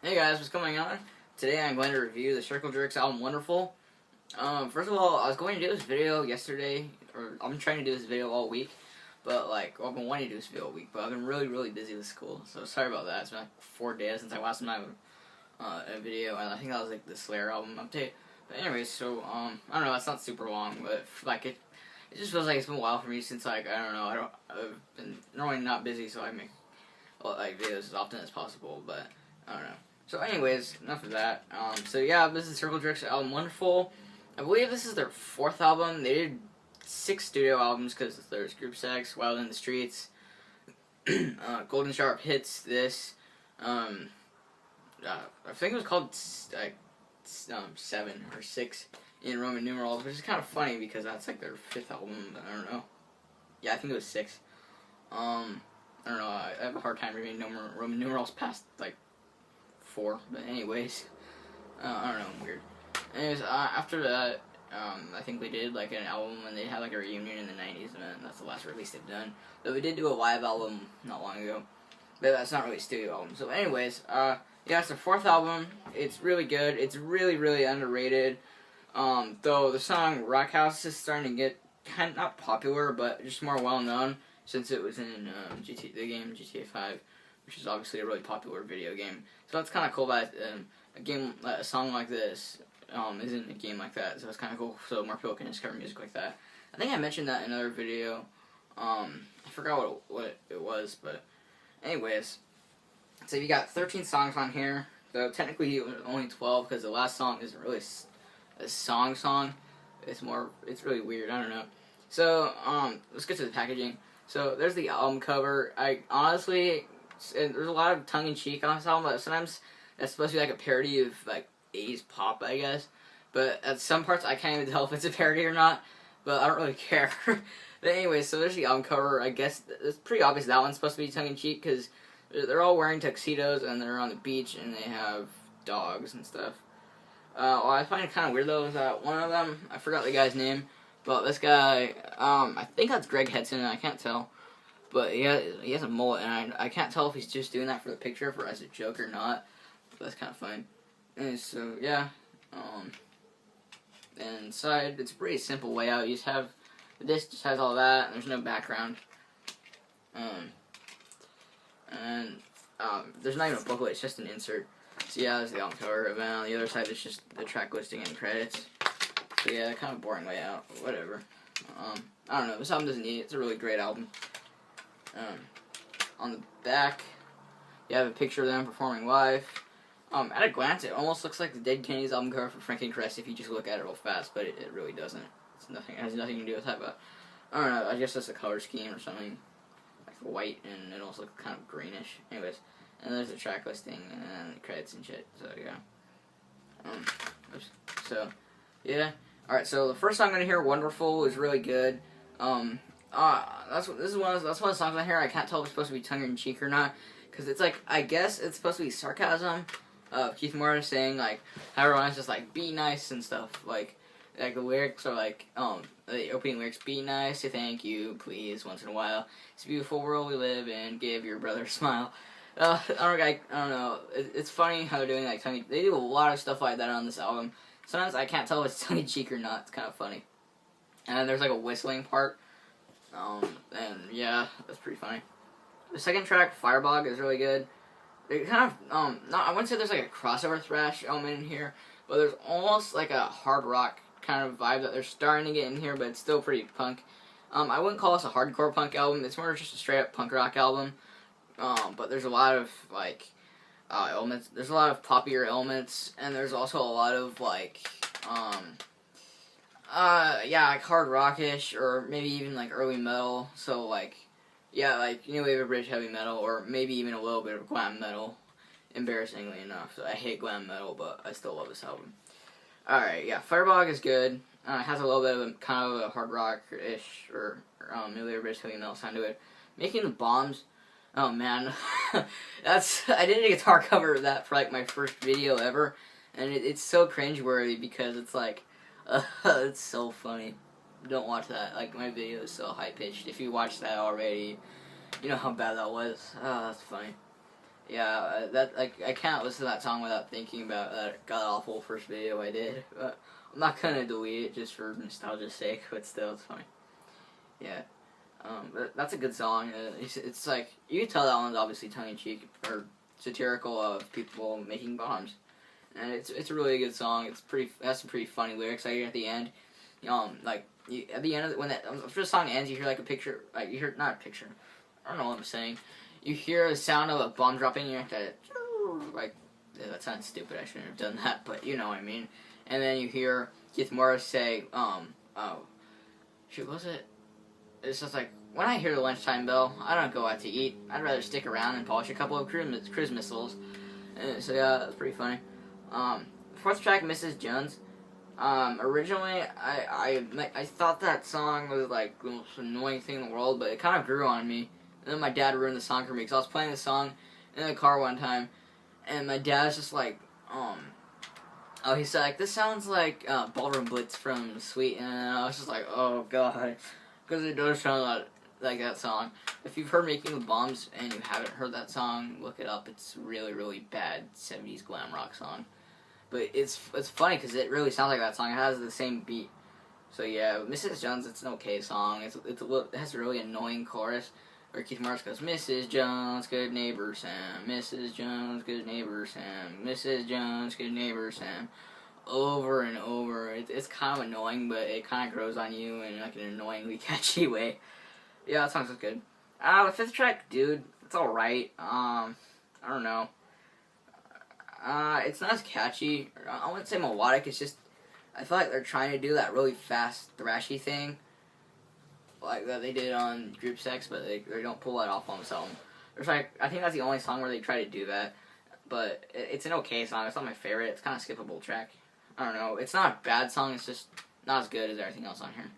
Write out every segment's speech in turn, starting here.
Hey guys, what's going on? Today I'm going to review the Circle Jerks album Wonderful. First of all, I was going to do this video yesterday, or I'm trying to do this video all week, but I've been wanting to do this video all week, but I've been really busy with school, so sorry about that. It's been like 4 days since I last made a video, and I think that was like the Slayer album update. But anyways, so, I don't know, it's not super long, but it just feels like it's been a while for me since I don't know, I've been normally not busy, so I make videos as often as possible, but I don't know. So anyways, enough of that. So yeah, this is Circle Jerks album Wonderful. I believe this is their 4th album. They did 6 studio albums because there's Group Sex, Wild in the Streets, Golden Sharp Hits, this. I think it was called 7 or 6 in Roman numerals, which is kind of funny because that's like their 5th album. But I don't know. Yeah, I think it was 6. I don't know. I have a hard time reading Roman numerals past like 4, but anyways, I don't know, weird. Anyways, after that, I think we did like an album when they had like a reunion in the 90s, and that's the last release they've done. But we did do a live album not long ago, but that's not really a studio album. So anyways, yeah, it's their 4th album. It's really good. It's really underrated. Though the song Rock House is starting to get kind of not popular, but just more well known since it was in the game GTA 5. Which is obviously a really popular video game. So it's kind of cool that a song like this is in a game like that. So it's kind of cool. So more people can discover music like that. I think I mentioned that in another video. I forgot what it was, but anyways. So you got 13 songs on here. So technically only 12 because the last song isn't really a song. It's really weird. I don't know. So let's get to the packaging. So there's the album cover. I honestly. And there's a lot of tongue-in-cheek on this album, but sometimes it's supposed to be like a parody of like 80s pop, I guess. But at some parts, I can't even tell if it's a parody or not. But I don't really care. But anyway, so there's the album cover. I guess it's pretty obvious that one's supposed to be tongue-in-cheek because they're all wearing tuxedos and they're on the beach and they have dogs and stuff. Well, I find it kind of weird though is that one of them, I forgot the guy's name, but this guy, I think that's Greg Hedson, I can't tell. But he has a mullet, and I can't tell if he's just doing that for the picture, for as a joke or not. But that's kind of funny. And so, yeah. And inside, it's a pretty simple layout. You just have, the disc just has all that, and there's no background. There's not even a booklet, it's just an insert. So yeah, there's the album cover, and then on the other side, it's just the track listing and credits. So yeah, kind of boring layout, whatever. I don't know, this album doesn't need it. It's a really great album. On the back, you have a picture of them performing live. At a glance, it almost looks like the Dead Kennedys album cover for Frank and Crest if you just look at it real fast, but it really doesn't. It has nothing to do with that, but I don't know, I guess that's a color scheme or something. Like white, and it also looks kind of greenish. Anyways, and there's the track listing, and the credits and shit, so yeah. So, yeah. Alright, so the first song I'm gonna hear, Wonderful, is really good. That's one of the songs on here I can't tell if it's supposed to be tongue-in-cheek or not, because it's like, I guess it's supposed to be sarcasm of Keith Morris saying, like, how everyone's just, like, be nice and stuff, like the lyrics are like, the opening lyrics, be nice, say thank you, please, once in a while, it's a beautiful world we live in, give your brother a smile. I don't know, it's funny how they're doing, like, they do a lot of stuff like that on this album. Sometimes I can't tell if it's tongue-in-cheek or not, it's kind of funny. And then there's, like, a whistling part. And yeah, that's pretty funny. The second track, Firebog, is really good. It kind of, I wouldn't say there's like a crossover thrash element in here, but there's almost like a hard rock kind of vibe that they're starting to get in here, but it's still pretty punk. I wouldn't call this a hardcore punk album, it's more just a straight up punk rock album. But there's a lot of, like, elements, there's a lot of poppier elements, and there's also a lot of, like, yeah, like hard rockish, or maybe even like early metal. So like, yeah, like New Wave of British heavy metal, or maybe even a little bit of glam metal. Embarrassingly enough, so I hate glam metal, but I still love this album. Alright, yeah, Firebog is good. It has a little bit of a kind of a hard rock-ish or New Wave of British heavy metal sound to it. Making the Bombs. Oh man, I did a guitar cover of that for like my first video ever, and it's so cringeworthy because it's like. It's so funny. Don't watch that. Like, my video is so high-pitched. If you watched that already, you know how bad that was. Oh, that's funny. Yeah, that like I can't listen to that song without thinking about that god awful first video I did. But I'm not gonna delete it just for nostalgia's sake, but still, it's funny. Yeah, but that's a good song. It's like you can tell that one's obviously tongue in cheek or satirical of people making bombs, and it's a really good song. It has some pretty funny lyrics. Like at the end, like at the end of when after the song ends, you hear like a picture, like you hear not a picture. I don't know what I'm saying. You hear the sound of a bomb dropping, and you're like, yeah, that sounds stupid, I shouldn't have done that, but you know what I mean. And then you hear Keith Morris say, oh, shoot, what was it? It's just like, when I hear the lunchtime bell, I don't go out to eat. I'd rather stick around and polish a couple of cruise missiles. And so yeah, that's pretty funny. Fourth track, Mrs. Jones. Originally, I thought that song was like the most annoying thing in the world, but it kind of grew on me. And then my dad ruined the song for me because I was playing the song in the car one time, and my dad was just like, he said like, this sounds like Ballroom Blitz from Sweet, and I was just like, oh god, because it does sound like that song. If you've heard Making the Bombs and you haven't heard that song, look it up. It's really, really bad 70s glam rock song. But it's funny because it really sounds like that song. It has the same beat. So yeah, Mrs. Jones, it's an okay song. It has a really annoying chorus where Keith Morris goes, Mrs. Jones, good neighbor Sam, Mrs. Jones, good neighbor Sam, Mrs. Jones, good neighbor Sam, over and over. It's kind of annoying, but it kind of grows on you in like an annoyingly catchy way. Yeah, that song's good. The fifth track, Dude, it's alright. I don't know. It's not as catchy. I wouldn't say melodic. It's just I feel like they're trying to do that really fast thrashy thing, like that they did on Group Sex, but they don't pull that off on this album. There's like I think that's the only song where they try to do that, but it's an okay song. It's not my favorite. It's kind of skippable track. I don't know. It's not a bad song. It's just not as good as everything else on here.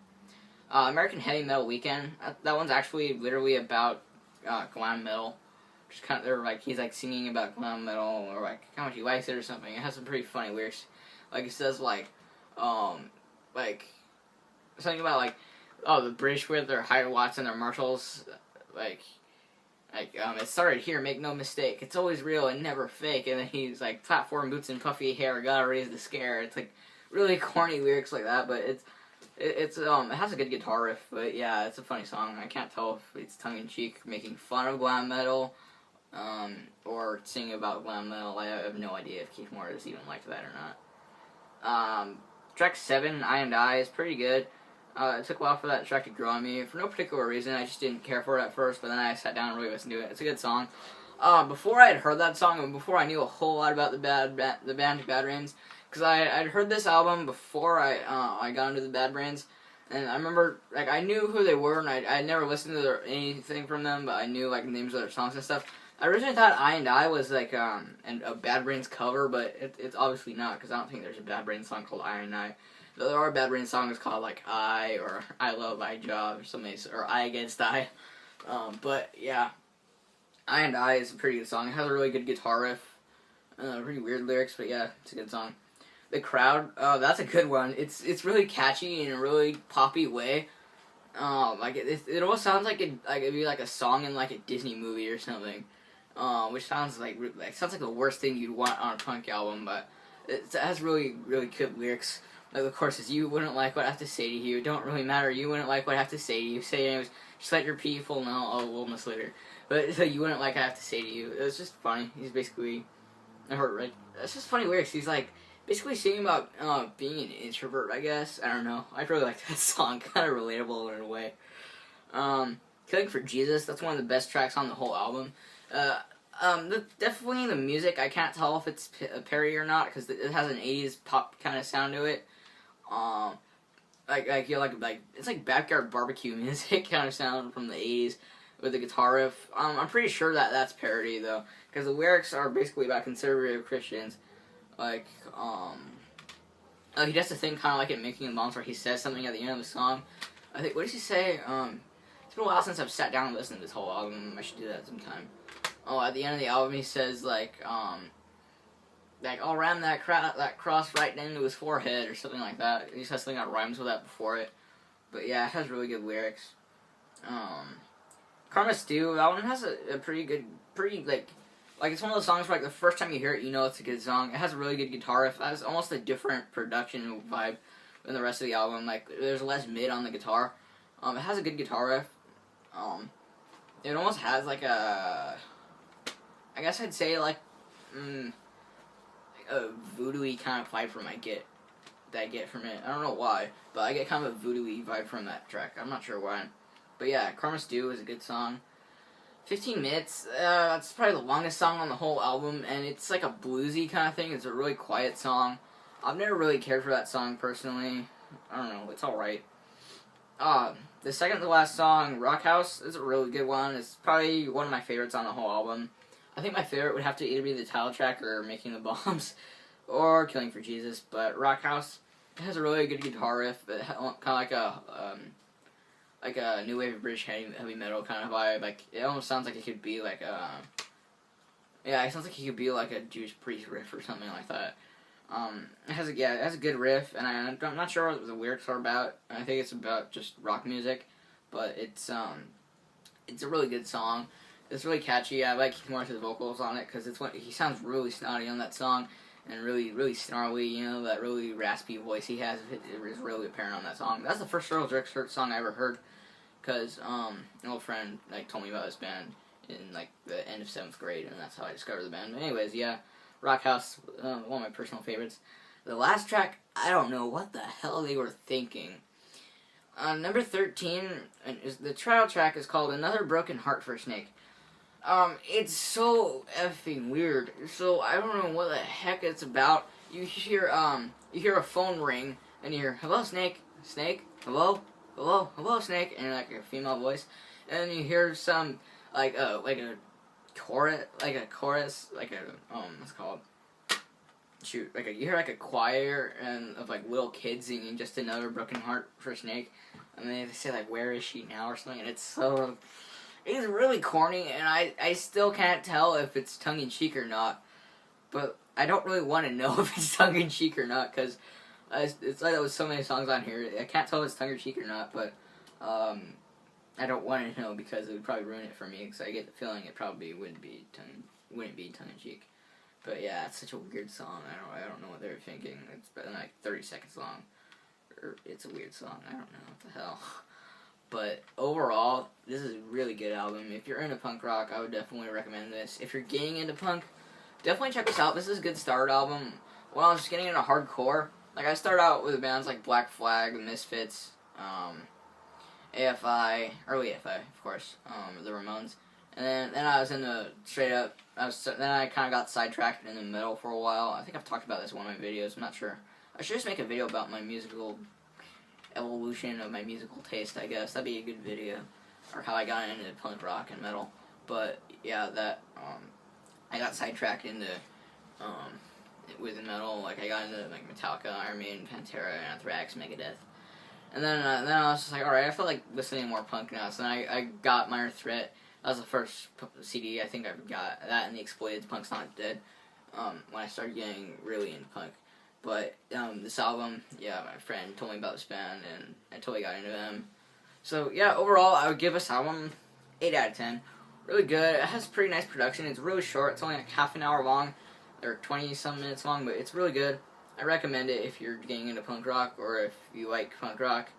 American Heavy Metal Weekend. That one's actually literally about glam metal. Just kind of, they're like he's like singing about glam metal or like how much he likes it or something. It has some pretty funny lyrics. Like it says like something about like the British with their higher watts and their Marshalls it started here, make no mistake. It's always real and never fake. And then he's like platform boots and puffy hair, gotta raise the scare. It's like really corny lyrics like that, but it has a good guitar riff. But yeah, it's a funny song. I can't tell if it's tongue in cheek, making fun of glam metal, or singing about glam metal. I have no idea if Keith Morris even liked that or not. Track 7, I and I, is pretty good. It took a while for that track to grow on me. For no particular reason, I just didn't care for it at first, but then I sat down and really listened to it. It's a good song. Before I had heard that song, and before I knew a whole lot about the band Bad Brains, because I'd heard this album before I got into the Bad Brains, and I remember, like, I knew who they were, and I'd never listened to anything from them, but I knew, like, the names of their songs and stuff. I originally thought I and I was, like, a Bad Brains cover, but it's obviously not, because I don't think there's a Bad Brains song called I and I. There are Bad Brains songs called, like, I, or I Love My Job, or something, or I Against I. But, yeah, I and I is a pretty good song. It has a really good guitar riff. Pretty weird lyrics, but yeah, it's a good song. The Crowd, that's a good one. It's really catchy in a really poppy way. Like, it almost sounds like it'd be like a song in, like, a Disney movie or something. Which sounds like the worst thing you'd want on a punk album, but it has really, really good lyrics. Like the chorus is, you wouldn't like what I have to say to you, it don't really matter, you wouldn't like what I have to say to you, say it anyways, just let your people know, oh, we'll miss later. But so you wouldn't like what I have to say to you. It's just funny. He's basically, it's just funny lyrics. He's like, basically singing about being an introvert, I guess. I don't know. I really like that song, kind of relatable in a way. Killing for Jesus, that's one of the best tracks on the whole album. Definitely the music, I can't tell if it's a parody or not, because it has an 80s pop kind of sound to it. It's like backyard barbecue music kind of sound from the 80s with the guitar riff. I'm pretty sure that's parody though, because the lyrics are basically about conservative Christians. Like, he does the thing kind of like in Making the Bombs where he says something at the end of the song. I think, what does he say? It's been a while since I've sat down and listened to this whole album. I should do that sometime. At the end of the album he says I'll ram that cross right into his forehead or something like that. He says something that rhymes with that before it. But yeah, it has really good lyrics. Karma Stew, that one has a pretty good, Like, it's one of those songs where, like, the first time you hear it, you know it's a good song. It has a really good guitar riff. It has almost a different production vibe than the rest of the album. Like, there's less mid on the guitar. It has a good guitar riff. It almost has, like, a... I guess I'd say, like, a voodoo-y kind of vibe that I get from it. I don't know why, but I get kind of a voodoo-y vibe from that track. I'm not sure why. But yeah, Karma Stew is a good song. 15 minutes, that's probably the longest song on the whole album, and it's like a bluesy kind of thing. It's a really quiet song. I've never really cared for that song, personally. I don't know, it's alright. The second to last song, Rock House, is a really good one. It's probably one of my favorites on the whole album. I think my favorite would have to either be the title track or Making the Bombs or Killing for Jesus, but Rock House has a really good guitar riff, but kind of like a new wave of British heavy metal kind of vibe. Like, it almost sounds like it could be like yeah, it sounds like it could be like a Judas Priest riff or something like that. It has a good riff, and I'm not sure what the lyrics are about. I think it's about just rock music, but it's a really good song. It's really catchy. I like Keith Morris's vocals on it because he sounds really snotty on that song, and really snarly. You know, that really raspy voice he has is really apparent on that song. That's the first Earl Drexler song I ever heard, because an old friend told me about this band in the end of 7th grade, and that's how I discovered the band. But anyways, yeah, Rock House, one of my personal favorites. The last track, I don't know what the hell they were thinking. Number 13, the title track is called Another Broken Heart for Snake. It's so effing weird. So I don't know what the heck it's about. You hear a phone ring, and you hear, "Hello, Snake, Snake, hello, hello, hello, Snake," and like a female voice, and then you hear some like a chorus, what's it called? Shoot, you hear like a choir of like little kids singing "Just Another Broken Heart for Snake," and they say like, "Where is she now?" or something, and it's really corny, and I still can't tell if it's tongue-in-cheek or not, but I don't really want to know if it's tongue-in-cheek or not, because it's like with so many songs on here, I can't tell if it's tongue-in-cheek or not, but I don't want to know, because it would probably ruin it for me, because I get the feeling it probably wouldn't be tongue-in-cheek. But yeah, it's such a weird song. I don't know what they were thinking. It's been like 30 seconds long. It's a weird song. I don't know what the hell. But overall, this is a really good album. If you're into punk rock, I would definitely recommend this. If you're getting into punk, definitely check this out. This is a good start album. When I was just getting into hardcore, like I started out with bands like Black Flag, The Misfits, AFI, early AFI, of course, the Ramones. And then I was into straight up, then I kind of got sidetracked in the metal for a while. I think I've talked about this in one of my videos, I'm not sure. I should just make a video about my musical evolution of my musical taste, I guess. That'd be a good video. Or how I got into punk rock and metal. But yeah, I got sidetracked into with metal. Like I got into like Metallica, Iron Maiden, Pantera, Anthrax, Megadeth. And then I was just like, alright, I feel like listening more punk now. So then I got Minor Threat. That was the first CD I think I got. That and The Exploited's Punk's Not Dead. When I started getting really into punk. But this album, yeah, my friend told me about this band, and I totally got into them. So yeah, overall, I would give this album 8 out of 10. Really good. It has pretty nice production. It's really short. It's only like half an hour long, or 20-some minutes long, but it's really good. I recommend it if you're getting into punk rock, or if you like punk rock.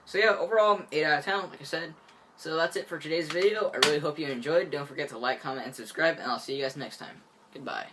So yeah, overall, 8 out of 10, like I said. So that's it for today's video. I really hope you enjoyed. Don't forget to like, comment, and subscribe, and I'll see you guys next time. Goodbye.